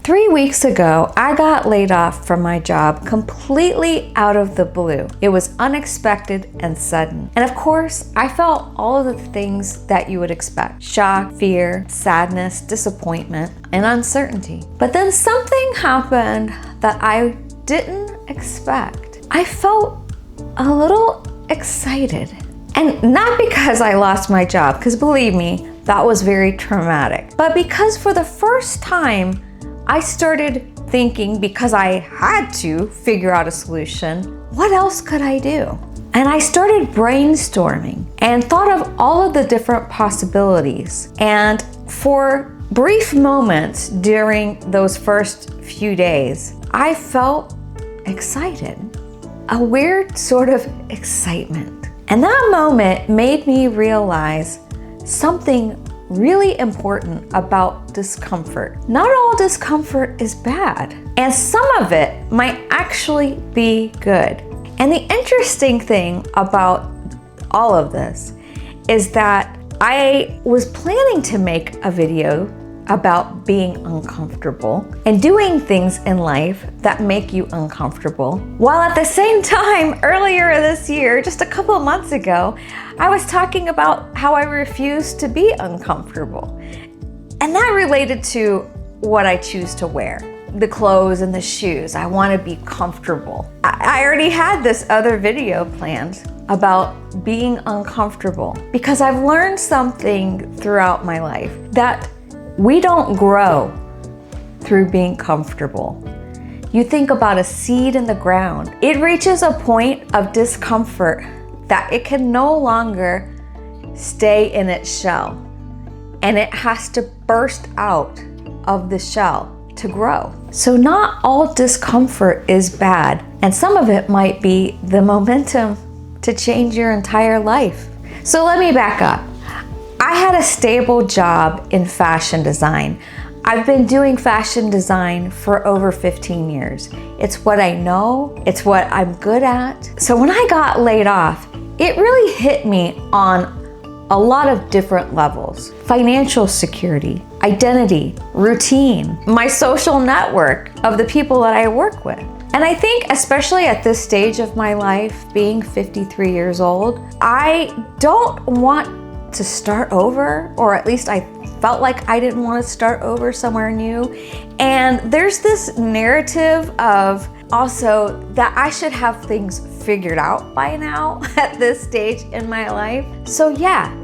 3 weeks ago, I got laid off from my job completely out of the blue. It was unexpected and sudden. And of course, I felt all of the things that you would expect: shock, fear, sadness, disappointment, and uncertainty. But then something happened that I didn't expect. I felt a little excited. And not because I lost my job, because believe me, that was very traumatic, but because for the first time, I started thinking, because I had to figure out a solution, what else could I do? And I started brainstorming and thought of all of the different possibilities. And for brief moments during those first few days, I felt excited, a weird sort of excitement. And that moment made me realize something really important about discomfort. Not all discomfort is bad, and some of it might actually be good. And the interesting thing about all of this is that I was planning to make a video about being uncomfortable and doing things in life that make you uncomfortable, while at the same time, earlier this year, just a couple of months ago, I was talking about how I refuse to be uncomfortable. And that related to what I choose to wear, the clothes and the shoes. I want to be comfortable. I already had this other video planned about being uncomfortable, because I've learned something throughout my life, that we don't grow through being comfortable. You think about a seed in the ground. It reaches a point of discomfort that it can no longer stay in its shell, and it has to burst out of the shell to grow. So not all discomfort is bad, and some of it might be the momentum to change your entire life. So let me back up. I had a stable job in fashion design. I've been doing fashion design for over 15 years. It's what I know, it's what I'm good at. So when I got laid off, it really hit me on a lot of different levels: financial security, identity, routine, my social network of the people that I work with. And I think, especially at this stage of my life, being 53 years old, I don't want to start over, or at least I felt like I didn't want to start over somewhere new. And there's this narrative of also that I should have things figured out by now at this stage in my life. So yeah,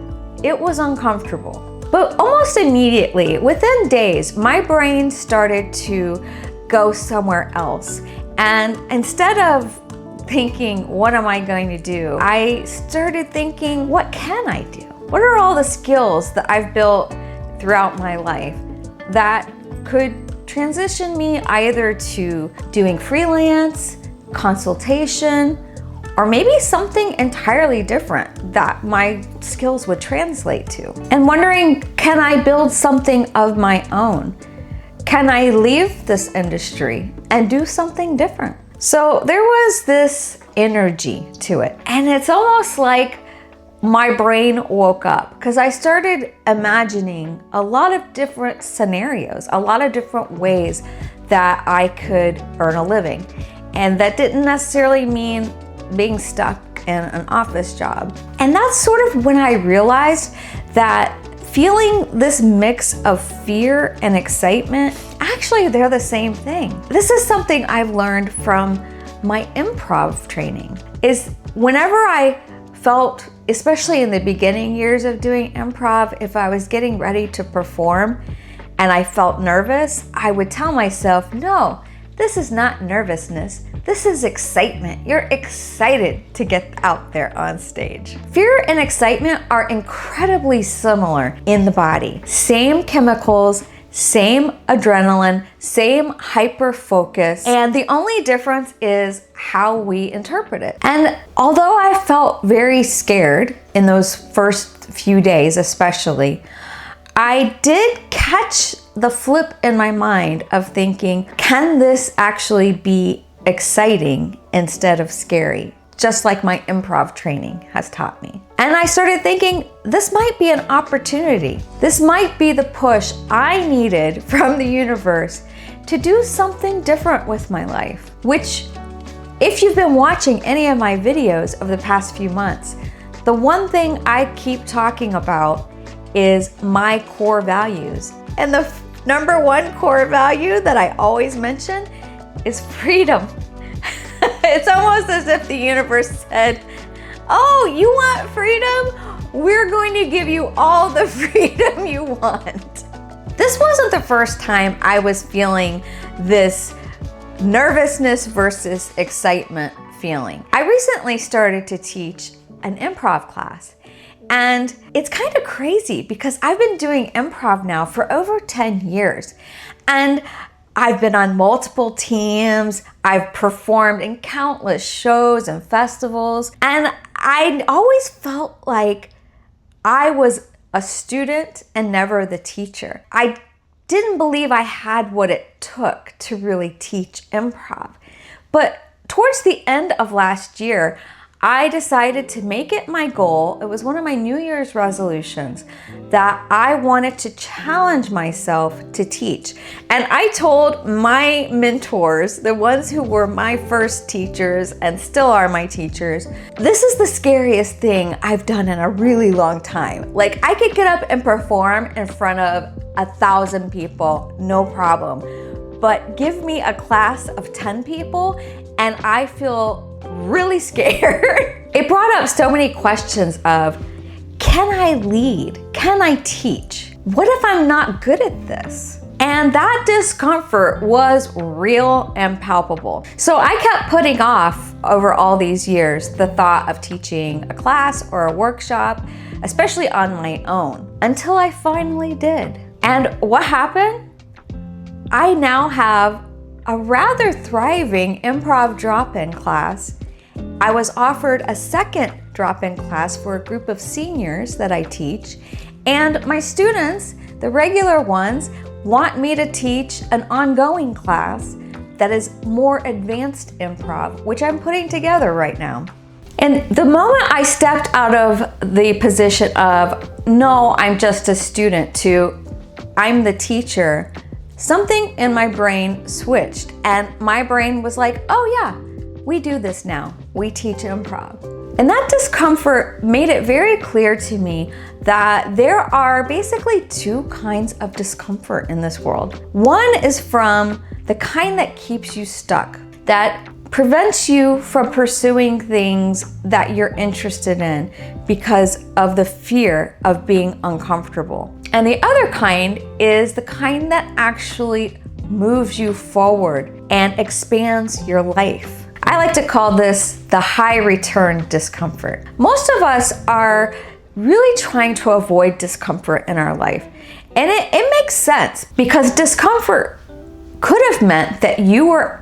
it was uncomfortable. But almost immediately, within days, my brain started to go somewhere else. And instead of thinking, what am I going to do? I started thinking, what can I do? What are all the skills that I've built throughout my life that could transition me either to doing freelance, consultation, or maybe something entirely different that my skills would translate to? And wondering, can I build something of my own? Can I leave this industry and do something different? So there was this energy to it. And it's almost like my brain woke up, because I started imagining a lot of different scenarios, a lot of different ways that I could earn a living. And that didn't necessarily mean being stuck in an office job. And that's sort of when I realized that feeling this mix of fear and excitement, actually they're the same thing. This is something I've learned from my improv training, is whenever I felt, especially in the beginning years of doing improv, if I was getting ready to perform and I felt nervous, I would tell myself, no, this is not nervousness. This is excitement. You're excited to get out there on stage. Fear and excitement are incredibly similar in the body. Same chemicals, same adrenaline, same hyper focus, and the only difference is how we interpret it. And although I felt very scared in those first few days especially, I did catch the flip in my mind of thinking, can this actually be exciting instead of scary? Just like my improv training has taught me. And I started thinking, this might be an opportunity. This might be the push I needed from the universe to do something different with my life, which, if you've been watching any of my videos over the past few months, the one thing I keep talking about is my core values. And the number one core value that I always mention is freedom. It's almost as if the universe said, oh, you want freedom? We're going to give you all the freedom you want. This wasn't the first time I was feeling this nervousness versus excitement feeling. I recently started to teach an improv class, and it's kind of crazy because I've been doing improv now for over 10 years, and I've been on multiple teams, I've performed in countless shows and festivals, and I always felt like I was a student and never the teacher. I didn't believe I had what it took to really teach improv. But towards the end of last year, I decided to make it my goal. It was one of my New Year's resolutions that I wanted to challenge myself to teach. And I told my mentors, the ones who were my first teachers and still are my teachers, this is the scariest thing I've done in a really long time. Like, I could get up and perform in front of 1,000 people, no problem. But give me a class of 10 people and I feel really scared. It brought up so many questions of, can I lead? Can I teach? What if I'm not good at this? And that discomfort was real and palpable. So I kept putting off over all these years the thought of teaching a class or a workshop, especially on my own, until I finally did. And what happened? I now have a rather thriving improv drop-in class. I was offered a second drop-in class for a group of seniors that I teach, and my students, the regular ones, want me to teach an ongoing class that is more advanced improv, which I'm putting together right now. And the moment I stepped out of the position of, no, I'm just a student, to I'm the teacher, something in my brain switched, and my brain was like, oh yeah, we do this now. We teach improv. And that discomfort made it very clear to me that there are basically two kinds of discomfort in this world. One is from the kind that keeps you stuck, that prevents you from pursuing things that you're interested in because of the fear of being uncomfortable. And the other kind is the kind that actually moves you forward and expands your life. I like to call this the high return discomfort. Most of us are really trying to avoid discomfort in our life. And it makes sense, because discomfort could have meant that you were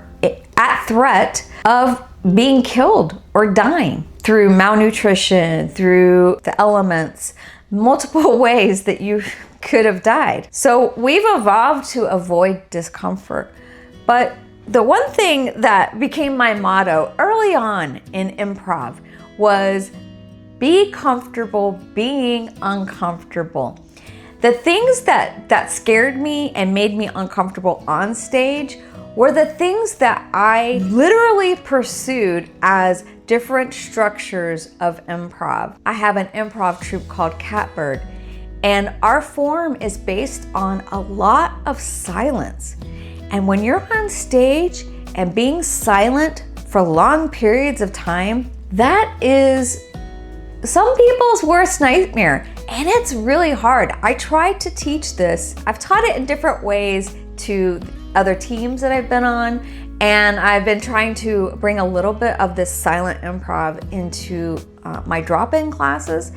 at threat of being killed or dying through malnutrition, through the elements, multiple ways that you could have died. So we've evolved to avoid discomfort. But the one thing that became my motto early on in improv was be comfortable being uncomfortable. The things that scared me and made me uncomfortable on stage were the things that I literally pursued as different structures of improv. I have an improv troupe called Catbird, and our form is based on a lot of silence. And when you're on stage and being silent for long periods of time, that is some people's worst nightmare. And it's really hard. I tried to teach this. I've taught it in different ways to other teams that I've been on, and I've been trying to bring a little bit of this silent improv into my drop-in classes.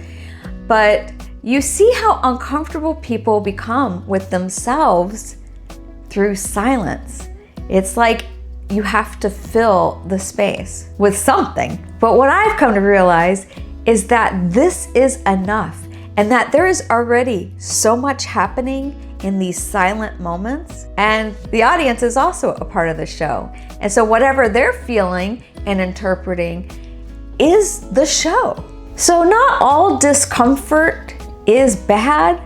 But you see how uncomfortable people become with themselves through silence. It's like you have to fill the space with something. But what I've come to realize is that this is enough, and that there is already so much happening in these silent moments, and the audience is also a part of the show. And so whatever they're feeling and interpreting is the show. So not all discomfort is bad,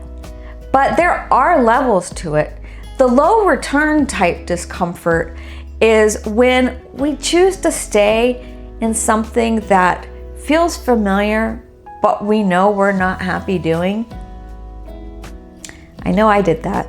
but there are levels to it The low return type discomfort is when we choose to stay in something that feels familiar, but we know we're not happy doing. I know I did that.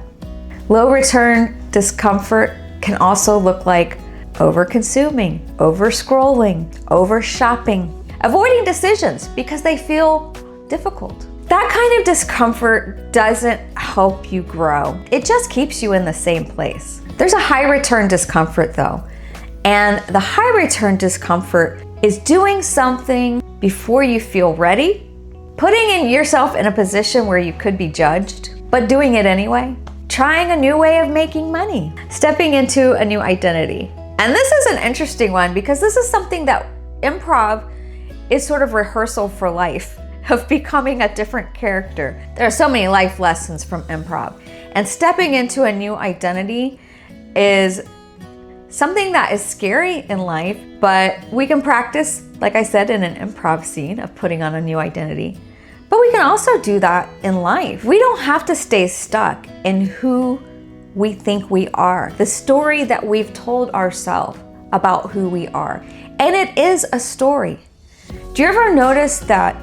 Low return discomfort can also look like over-consuming, over-scrolling, over-shopping, avoiding decisions because they feel difficult. That kind of discomfort doesn't help you grow. It just keeps you in the same place. There's a high return discomfort though, and the high return discomfort is doing something before you feel ready, putting yourself in a position where you could be judged, but doing it anyway, trying a new way of making money, stepping into a new identity. And this is an interesting one because this is something that improv is sort of rehearsal for life, of becoming a different character. There are so many life lessons from improv. And stepping into a new identity is something that is scary in life, but we can practice, like I said, in an improv scene of putting on a new identity. But we can also do that in life. We don't have to stay stuck in who we think we are, the story that we've told ourselves about who we are. And it is a story. Do you ever notice that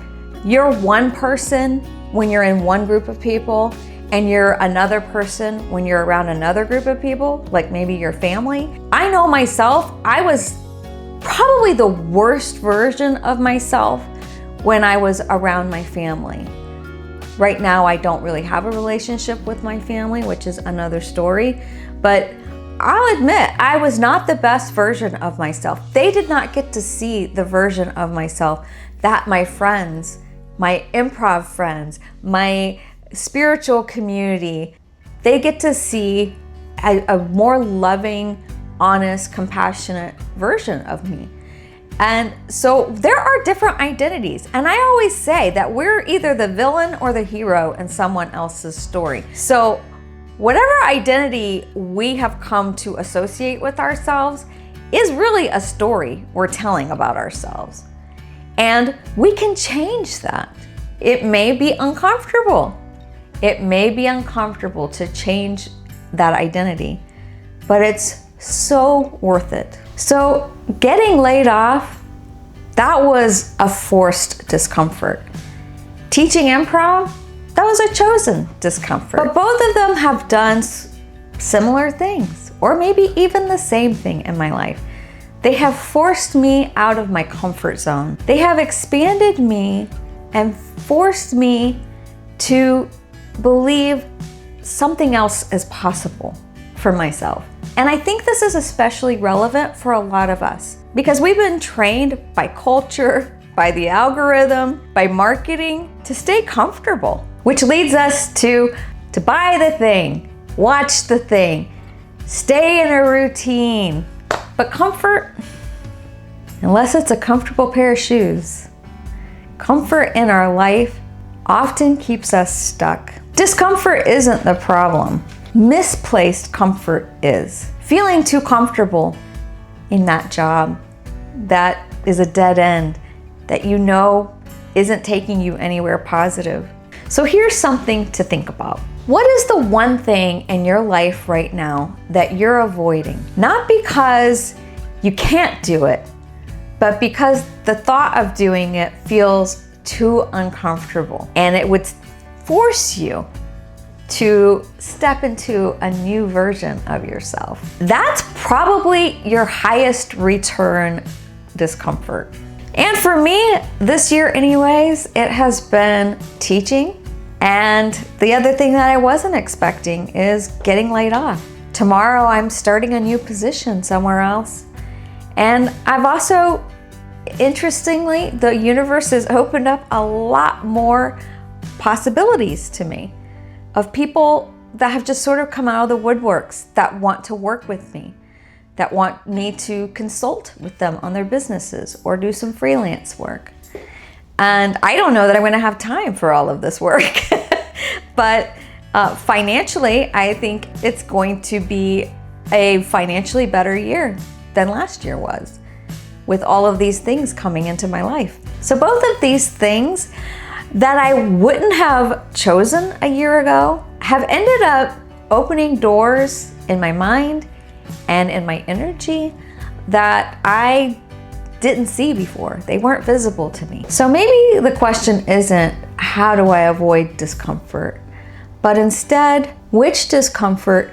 you're one person when you're in one group of people and you're another person when you're around another group of people, like maybe your family? I know myself, I was probably the worst version of myself when I was around my family. Right now, I don't really have a relationship with my family, which is another story, but I'll admit I was not the best version of myself. They did not get to see the version of myself that my friends, my improv friends, my spiritual community, they get to see a more loving, honest, compassionate version of me. And so there are different identities. And I always say that we're either the villain or the hero in someone else's story. So whatever identity we have come to associate with ourselves is really a story we're telling about ourselves. And we can change that. It may be uncomfortable. It may be uncomfortable to change that identity, but it's so worth it. So getting laid off, that was a forced discomfort. Teaching improv, that was a chosen discomfort. But both of them have done similar things, or maybe even the same thing in my life. They have forced me out of my comfort zone. They have expanded me and forced me to believe something else is possible for myself. And I think this is especially relevant for a lot of us because we've been trained by culture, by the algorithm, by marketing to stay comfortable, which leads us to buy the thing, watch the thing, stay in a routine. But comfort, unless it's a comfortable pair of shoes, comfort in our life often keeps us stuck. Discomfort isn't the problem. Misplaced comfort is. Feeling too comfortable in that job that is a dead end, that you know isn't taking you anywhere positive. So here's something to think about. What is the one thing in your life right now that you're avoiding? Not because you can't do it, but because the thought of doing it feels too uncomfortable and it would force you to step into a new version of yourself. That's probably your highest return discomfort. And for me, this year anyways, it has been teaching. And the other thing that I wasn't expecting is getting laid off. Tomorrow I'm starting a new position somewhere else. And I've also, interestingly, the universe has opened up a lot more possibilities to me of people that have just sort of come out of the woodworks that want to work with me, that want me to consult with them on their businesses or do some freelance work. And I don't know that I'm going to have time for all of this work. But financially, I think it's going to be a financially better year than last year was, with all of these things coming into my life. So both of these things that I wouldn't have chosen a year ago have ended up opening doors in my mind and in my energy that I didn't see before. They weren't visible to me. So maybe the question isn't, how do I avoid discomfort? But instead, which discomfort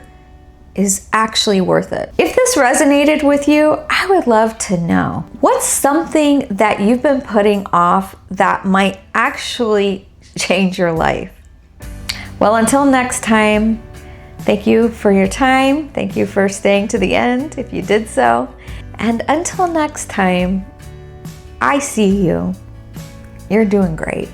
is actually worth it? If this resonated with you, I would love to know. What's something that you've been putting off that might actually change your life? Well, until next time, thank you for your time. Thank you for staying to the end if you did so. And until next time, I see you. You're doing great.